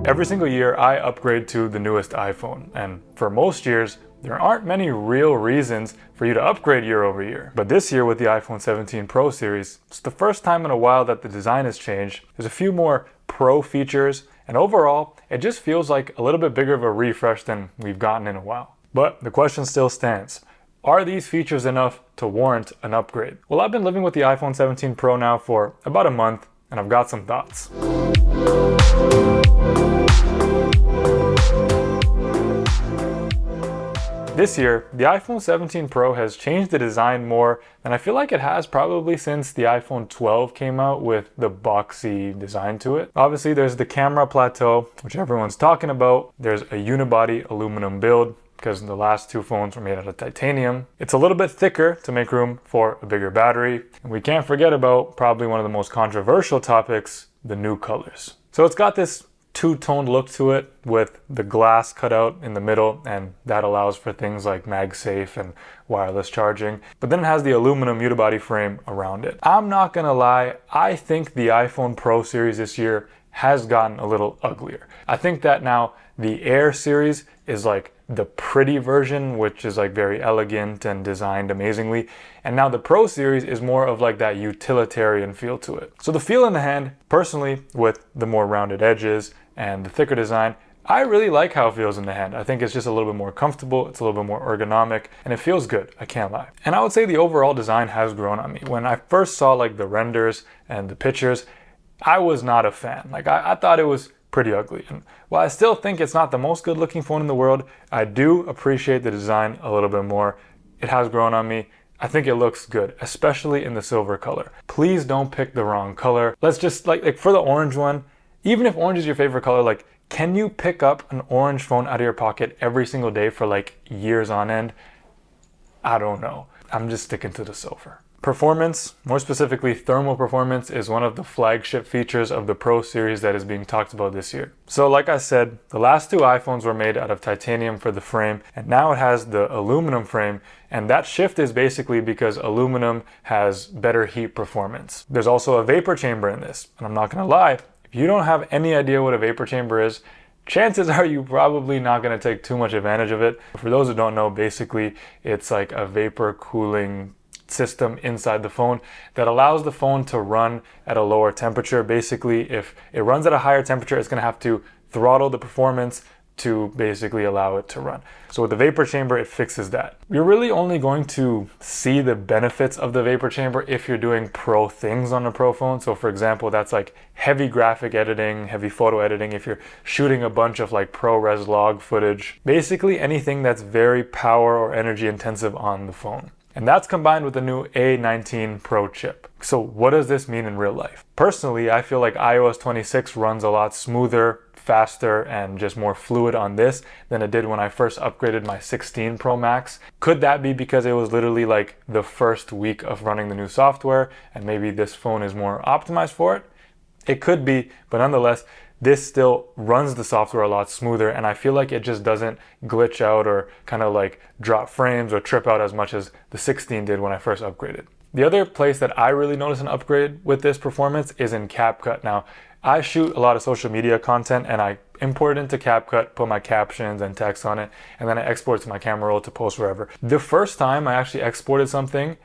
Every single year I upgrade to the newest iPhone, and for most years there aren't many real reasons for you to upgrade year over year. But this year with the iPhone 17 Pro series, it's the first time in a while that the design has changed. There's a few more Pro features, and overall it just feels like a little bit bigger of a refresh than we've gotten in a while. But the question still stands. Are these features enough to warrant an upgrade? Well, I've been living with the iPhone 17 Pro now for about a month, and I've got some thoughts. This year, the iPhone 17 Pro has changed the design more than I feel like it has probably since the iPhone 12 came out with the boxy design to it. Obviously, there's the camera plateau, which everyone's talking about. There's a unibody aluminum build, because the last two phones were made out of titanium. It's a little bit thicker to make room for a bigger battery. And we can't forget about probably one of the most controversial topics, the new colors. So it's got this two-toned look to it with the glass cut out in the middle, and that allows for things like MagSafe and wireless charging. But then it has the aluminum unibody frame around it. I'm not gonna lie, I think the iPhone Pro series this year has gotten a little uglier. I think that now the Air series is like the pretty version, which is like very elegant and designed amazingly. And now the Pro series is more of like that utilitarian feel to it. So the feel in the hand, personally, with the more rounded edges and the thicker design, I really like how it feels in the hand. I think it's just a little bit more comfortable, it's a little bit more ergonomic, and it feels good, I can't lie. And I would say the overall design has grown on me. When I first saw like the renders and the pictures, I was not a fan. Like I thought it was pretty ugly. And while I still think it's not the most good looking phone in the world, I do appreciate the design a little bit more. It has grown on me. I think it looks good, especially in the silver color. Please don't pick the wrong color. Let's just like for the orange one, even if orange is your favorite color, like, can you pick up an orange phone out of your pocket every single day for like years on end? I don't know. I'm just sticking to the silver. Performance, more specifically thermal performance, is one of the flagship features of the Pro series that is being talked about this year. So like I said, the last two iPhones were made out of titanium for the frame, and now it has the aluminum frame, and that shift is basically because aluminum has better heat performance. There's also a vapor chamber in this, and I'm not gonna lie, if you don't have any idea what a vapor chamber is, chances are you're probably not going to take too much advantage of it. For those who don't know, basically it's like a vapor cooling system inside the phone that allows the phone to run at a lower temperature. Basically, if it runs at a higher temperature, it's going to have to throttle the performance to basically allow it to run. So with the vapor chamber, it fixes that. You're really only going to see the benefits of the vapor chamber if you're doing pro things on a Pro phone. So for example, that's like heavy graphic editing, heavy photo editing, if you're shooting a bunch of like ProRes log footage, basically anything that's very power or energy intensive on the phone. And that's combined with the new A19 Pro chip. So what does this mean in real life? Personally, I feel like iOS 26 runs a lot smoother, faster, and just more fluid on this than it did when I first upgraded my 16 Pro Max. Could that be because it was literally like the first week of running the new software and maybe this phone is more optimized for it? It could be, but nonetheless, this still runs the software a lot smoother, and I feel like it just doesn't glitch out or kind of like drop frames or trip out as much as the 16 did when I first upgraded. The other place that I really notice an upgrade with this performance is in CapCut. Now, I shoot a lot of social media content and I import it into CapCut, put my captions and text on it, and then I export it to my camera roll to post wherever. The first time I actually exported something,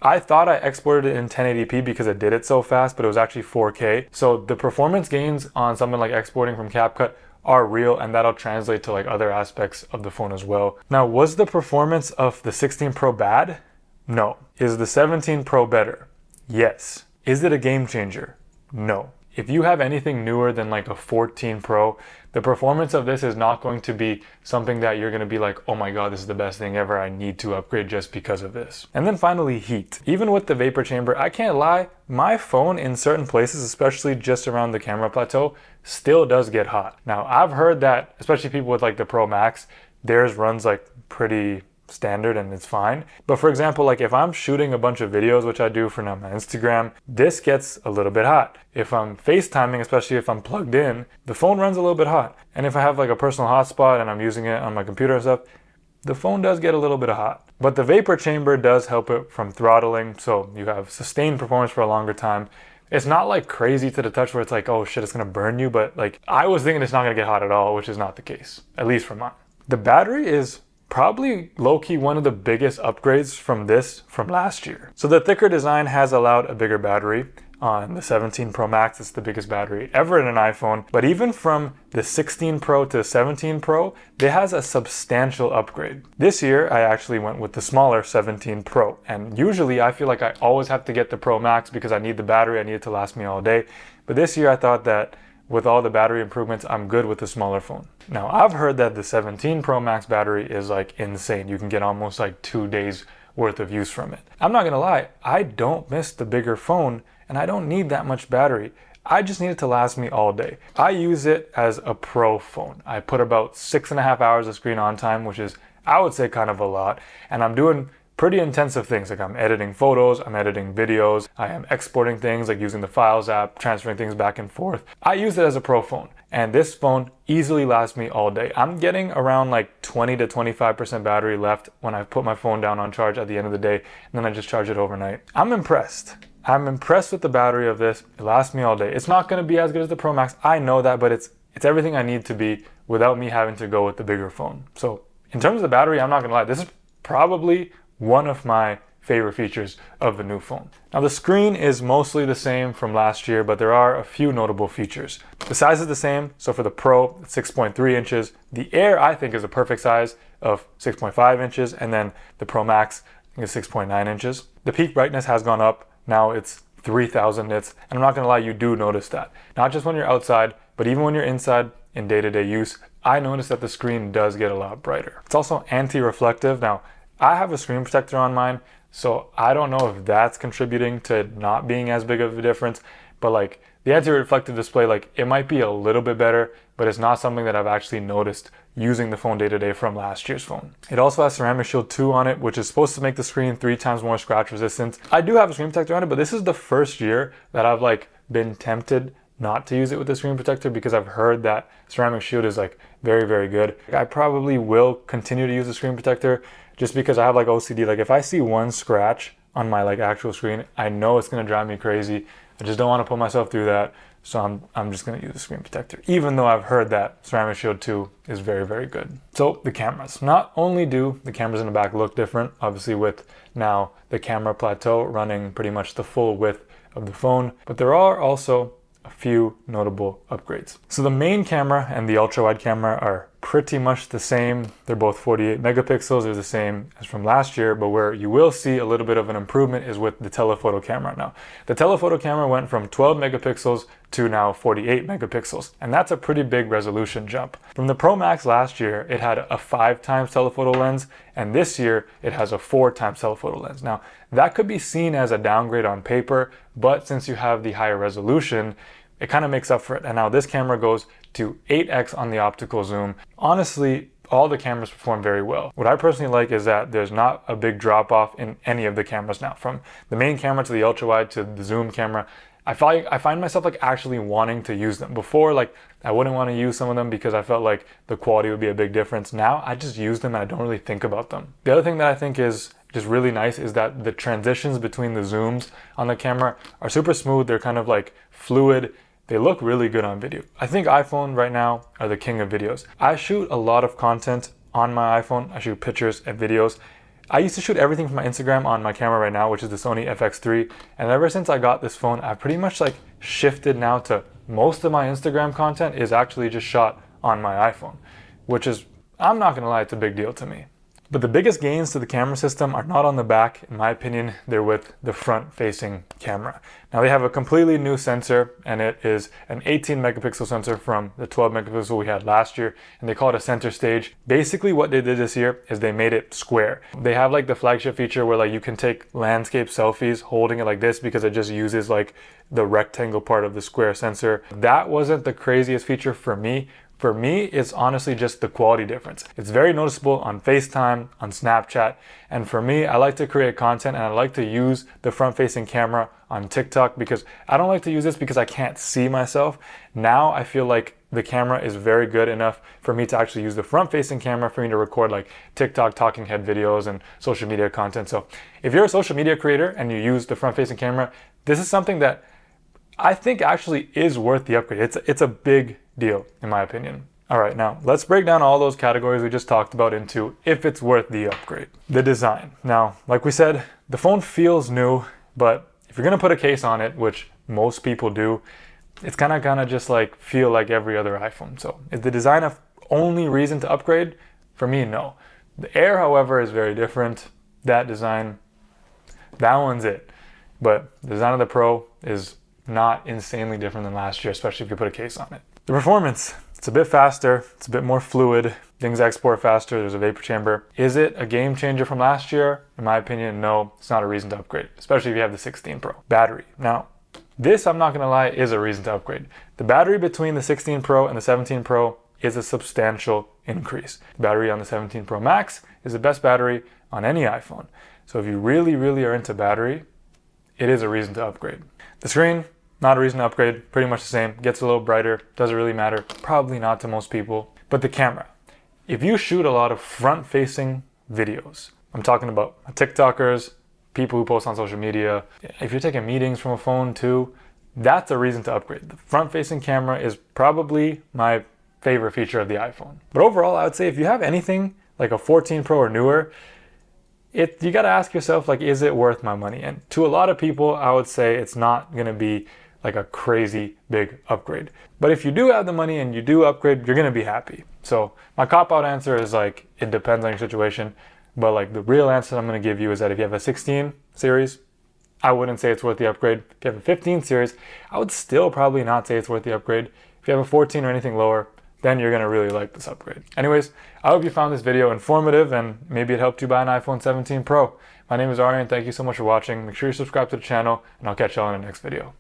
I thought I exported it in 1080p because it did it so fast, but it was actually 4K. So the performance gains on something like exporting from CapCut are real, and that'll translate to like other aspects of the phone as well. Now, was the performance of the 16 Pro bad? No. Is the 17 Pro better? Yes. Is it a game changer? No. If you have anything newer than like a 14 Pro, the performance of this is not going to be something that you're going to be like, oh my god, this is the best thing ever, I need to upgrade just because of this. And then finally, heat. Even with the vapor chamber, I can't lie, my phone in certain places, especially just around the camera plateau, still does get hot. Now, I've heard that, especially people with like the Pro Max, theirs runs like pretty standard and it's fine. But for example, like if I'm shooting a bunch of videos, which I do for now my Instagram, this gets a little bit hot. If I'm FaceTiming, especially if I'm plugged in, the phone runs a little bit hot. And if I have like a personal hotspot and I'm using it on my computer and stuff, the phone does get a little bit hot. But the vapor chamber does help it from throttling, so you have sustained performance for a longer time. It's not like crazy to the touch where it's like, oh shit, it's gonna burn you, but like I was thinking it's not gonna get hot at all, which is not the case, at least for mine. The battery is probably low-key one of the biggest upgrades from last year. So the thicker design has allowed a bigger battery. On the 17 Pro Max, it's the biggest battery ever in an iPhone. But even from the 16 Pro to 17 Pro, it has a substantial upgrade. This year, I actually went with the smaller 17 Pro. And usually I feel like I always have to get the Pro Max because I need the battery, I need it to last me all day. But this year I thought that with all the battery improvements, I'm good with the smaller phone. Now, I've heard that the 17 Pro Max battery is like insane. You can get almost like 2 days worth of use from it. I'm not gonna lie, I don't miss the bigger phone and I don't need that much battery. I just need it to last me all day. I use it as a pro phone. I put about 6.5 hours of screen on time, which is, I would say, kind of a lot. And I'm doing pretty intensive things, like I'm editing photos, I'm editing videos, I am exporting things, like using the Files app, transferring things back and forth. I use it as a pro phone. And this phone easily lasts me all day. I'm getting around like 20 to 25% battery left when I put my phone down on charge at the end of the day, and then I just charge it overnight. I'm impressed. I'm impressed with the battery of this. It lasts me all day. It's not gonna be as good as the Pro Max, I know that, but it's everything I need to be without me having to go with the bigger phone. So in terms of the battery, I'm not gonna lie, this is probably one of my favorite features of the new phone. Now the screen is mostly the same from last year, but there are a few notable features. The size is the same, so for the Pro, it's 6.3 inches. The Air, I think, is a perfect size of 6.5 inches, and then the Pro Max, I think, is 6.9 inches. The peak brightness has gone up. Now it's 3000 nits, and I'm not gonna lie, you do notice that. Not just when you're outside, but even when you're inside in day-to-day use, I notice that the screen does get a lot brighter. It's also anti-reflective. Now, I have a screen protector on mine, so I don't know if that's contributing to not being as big of a difference, but like the anti-reflective display, like it might be a little bit better, but it's not something that I've actually noticed using the phone day to day from last year's phone. It also has Ceramic Shield 2 on it, which is supposed to make the screen 3 times more scratch resistant. I do have a screen protector on it, but this is the first year that I've like been tempted not to use it with the screen protector because I've heard that Ceramic Shield is like very, very good. I probably will continue to use the screen protector just because I have like OCD. Like if I see one scratch on my like actual screen, I know it's gonna drive me crazy. I just don't want to put myself through that. So I'm just gonna use the screen protector, even though I've heard that Ceramic Shield 2 is very, very good. So the cameras. Not only do the cameras in the back look different, obviously with now the camera plateau running pretty much the full width of the phone, but there are also a few notable upgrades. So the main camera and the ultra-wide camera are pretty much the same. They're both 48 megapixels. They're the same as from last year, but where you will see a little bit of an improvement is with the telephoto camera. Now, the telephoto camera went from 12 megapixels to now 48 megapixels, and that's a pretty big resolution jump. From the Pro Max last year, it had a 5 times telephoto lens, and this year it has a 4 times telephoto lens. Now, that could be seen as a downgrade on paper, but since you have the higher resolution, it kind of makes up for it. And now this camera goes to 8x on the optical zoom. Honestly, all the cameras perform very well. What I personally like is that there's not a big drop off in any of the cameras now. From the main camera to the ultra wide to the zoom camera, I find myself like actually wanting to use them. Before, like I wouldn't want to use some of them because I felt like the quality would be a big difference. Now I just use them and I don't really think about them. The other thing that I think is just really nice is that the transitions between the zooms on the camera are super smooth. They're kind of like fluid. They look really good on video. I think iPhone right now are the king of videos. I shoot a lot of content on my iPhone. I shoot pictures and videos. I used to shoot everything from my Instagram on my camera right now, which is the Sony FX3. And ever since I got this phone, I've pretty much like shifted now to most of my Instagram content is actually just shot on my iPhone, which is, I'm not gonna lie, it's a big deal to me. But the biggest gains to the camera system are not on the back. In my opinion, they're with the front-facing camera. Now they have a completely new sensor, and it is an 18 megapixel sensor from the 12 megapixel we had last year, and they call it a center stage. Basically what they did this year is they made it square. They have like the flagship feature where like you can take landscape selfies holding it like this because it just uses like the rectangle part of the square sensor. That wasn't the craziest feature for me. For me, it's honestly just the quality difference. It's very noticeable on FaceTime, on Snapchat, and for me, I like to create content and I like to use the front-facing camera on TikTok because I don't like to use this because I can't see myself. Now I feel like the camera is very good enough for me to actually use the front-facing camera for me to record like TikTok talking head videos and social media content. So if you're a social media creator and you use the front-facing camera, this is something that I think actually is worth the upgrade. It's a big deal in my opinion. All right, now let's break down all those categories we just talked about into if it's worth the upgrade. The design. Now, like we said, the phone feels new, but if you're gonna put a case on it, which most people do, it's kind of gonna just like feel like every other iPhone. So is the design a only reason to upgrade? For me, no. The Air, however, is very different. That design, that one's it. But the design of the Pro is not insanely different than last year, especially if you put a case on it. The performance, it's a bit faster, it's a bit more fluid, things export faster, there's a vapor chamber. Is it a game changer from last year? In my opinion, no, it's not a reason to upgrade, especially if you have the 16 Pro. Battery. Now, this, I'm not gonna lie, is a reason to upgrade. The battery between the 16 Pro and the 17 Pro is a substantial increase. The battery on the 17 Pro Max is the best battery on any iPhone. So if you really, really are into battery, it is a reason to upgrade. The screen, not a reason to upgrade, pretty much the same. Gets a little brighter, doesn't really matter. Probably not to most people. But the camera. If you shoot a lot of front-facing videos, I'm talking about TikTokers, people who post on social media, if you're taking meetings from a phone too, that's a reason to upgrade. The front-facing camera is probably my favorite feature of the iPhone. But overall, I would say if you have anything like a 14 Pro or newer, you gotta ask yourself, like, is it worth my money? And to a lot of people, I would say it's not gonna be like a crazy big upgrade. But if you do have the money and you do upgrade, you're gonna be happy. So my cop-out answer is like, it depends on your situation. But like the real answer I'm gonna give you is that if you have a 16 series, I wouldn't say it's worth the upgrade. If you have a 15 series, I would still probably not say it's worth the upgrade. If you have a 14 or anything lower, then you're gonna really like this upgrade. Anyways, I hope you found this video informative and maybe it helped you buy an iPhone 17 Pro. My name is Aryan, thank you so much for watching. Make sure you subscribe to the channel and I'll catch y'all in the next video.